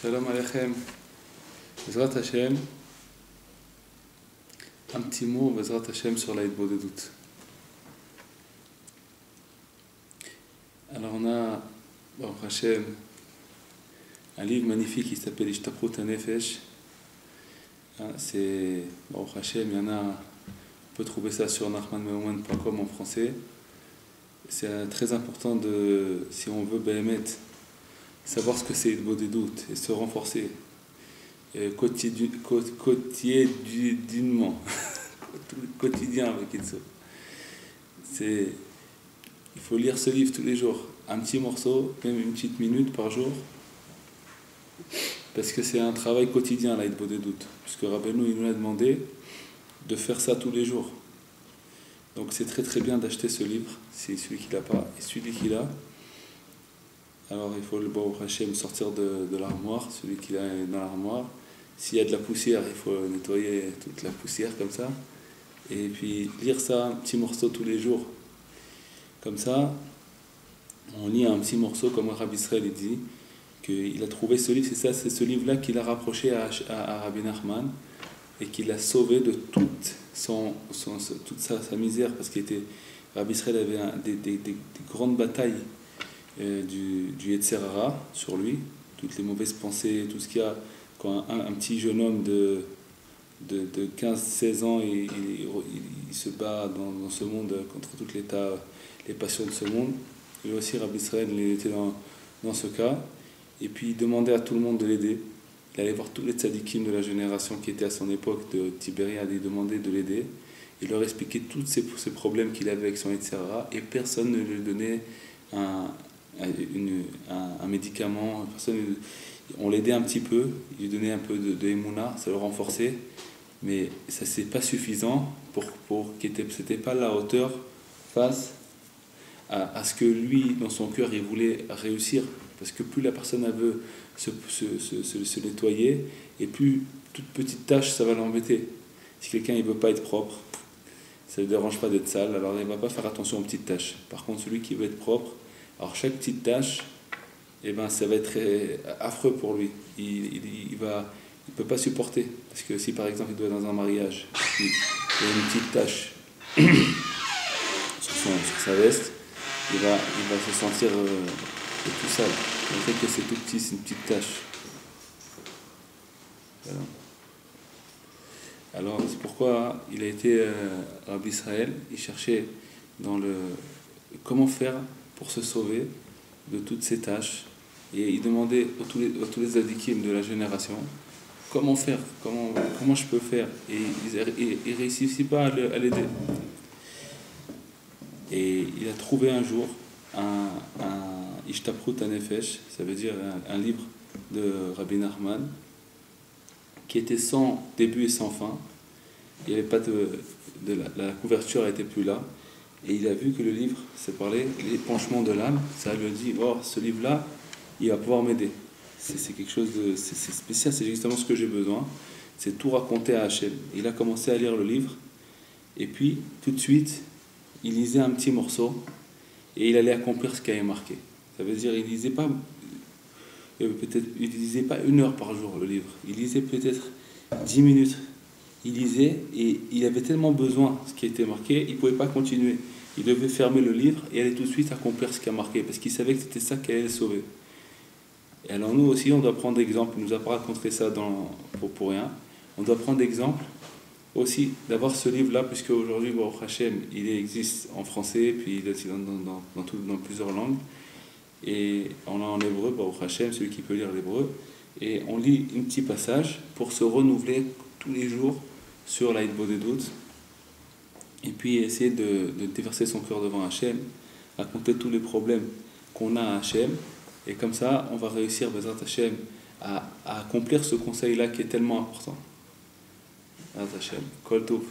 Shalom Aleichem. Bezrat Hashem, un petit mot, Bezrat Hashem, sur la Hitbodedut. Alors on a, Baruch Hashem, un livre magnifique qui s'appelle Ishtaprut HaNefesh. C'est, Baruch Hashem, il y en a, on peut trouver ça sur nachmanmeouman.com en français. C'est très important de, si on veut Behemet, savoir ce que c'est Hitbodedut et se renforcer quotidien avec Itzo. Il faut lire ce livre tous les jours, un petit morceau, même une petite minute par jour, parce que c'est un travail quotidien la Hitbodedut, puisque Rabbeinu il nous a demandé de faire ça tous les jours. Donc c'est très très bien d'acheter ce livre, si celui qui l'a pas, et celui qui l'a. Alors il faut le Baruch Hashem sortir de l'armoire, celui qui est dans l'armoire. S'il y a de la poussière, il faut nettoyer toute la poussière comme ça. Et puis lire ça, un petit morceau tous les jours. Comme ça, on lit un petit morceau comme Rabbi Israël dit, qu'il a trouvé ce livre, c'est ce livre-là qu'il a rapproché à Rabbi Nachman et qu'il a sauvé de toute sa misère, parce qu'il Rabbi Israël avait des grandes batailles du Yetzer Hara sur lui, toutes les mauvaises pensées, tout ce qu'il y a quand un petit jeune homme de 15-16 ans il se bat dans ce monde contre toutes les passions de ce monde. Et aussi Rabbi Israël il était dans ce cas, et puis il demandait à tout le monde de l'aider. Il allait voir tous les tzadikim de la génération qui était à son époque de Tibériade, il demandait de l'aider. Il leur expliquait tous ces problèmes qu'il avait avec son Yetzer Hara, et personne ne lui donnait un médicament, on l'aidait un petit peu, il lui donnait un peu de émouna, ça le renforçait, mais ça c'est pas suffisant c'était pas la hauteur face à ce que lui dans son cœur il voulait réussir, parce que plus la personne veut se nettoyer, et plus toute petite tâche ça va l'embêter. Si quelqu'un il veut pas être propre, ça ne le dérange pas d'être sale, alors il va pas faire attention aux petites tâches. Par contre celui qui veut être propre, alors chaque petite tâche, ça va être affreux pour lui. Il peut pas supporter. Parce que si par exemple il doit être dans un mariage, il y a une petite tâche sur sa veste, il va se sentir tout sale. Le fait que c'est tout petit, c'est une petite tâche. Voilà. Alors c'est pourquoi il a été Rabbi Israël, il cherchait comment faire pour se sauver de toutes ces tâches, et il demandait à tous les tzadikim de la génération comment faire, comment je peux faire, et il ne réussissait pas à l'aider. Et il a trouvé un jour un Ishtaprut HaNefesh, ça veut dire un livre de Rabbi Nachman qui était sans début et sans fin. Il n'y avait pas la couverture n'était plus là. Et il a vu que le livre, ça parlait l'épanchement de l'âme. Ça lui a dit, oh, ce livre-là, il va pouvoir m'aider. C'est quelque chose c'est spécial, c'est justement ce que j'ai besoin. C'est tout raconter à Hachem. Il a commencé à lire le livre, et puis, tout de suite, il lisait un petit morceau, et il allait accomplir ce qui avait marqué. Ça veut dire, il lisait pas 1 heure par jour, le livre. Il lisait peut-être 10 minutes. Il lisait, et il avait tellement besoin de ce qui était marqué, il ne pouvait pas continuer. Il devait fermer le livre et aller tout de suite accomplir ce qui a marqué, parce qu'il savait que c'était ça qui allait le sauver. Et alors nous aussi, on doit prendre exemple. Il ne nous a pas raconté ça pour rien. On doit prendre exemple aussi d'avoir ce livre-là, puisque aujourd'hui, Baruch Hashem, il existe en français, puis il est dans plusieurs langues. Et on l'a en hébreu, Baruch Hashem, celui qui peut lire l'hébreu. Et on lit un petit passage pour se renouveler tous les jours sur la Hitbodedut, et puis essayer de déverser son cœur devant Hachem, raconter tous les problèmes qu'on a à Hachem, et comme ça on va réussir, Bezrat Hachem, à accomplir ce conseil-là qui est tellement important. Bezrat Hachem, Kol Tov.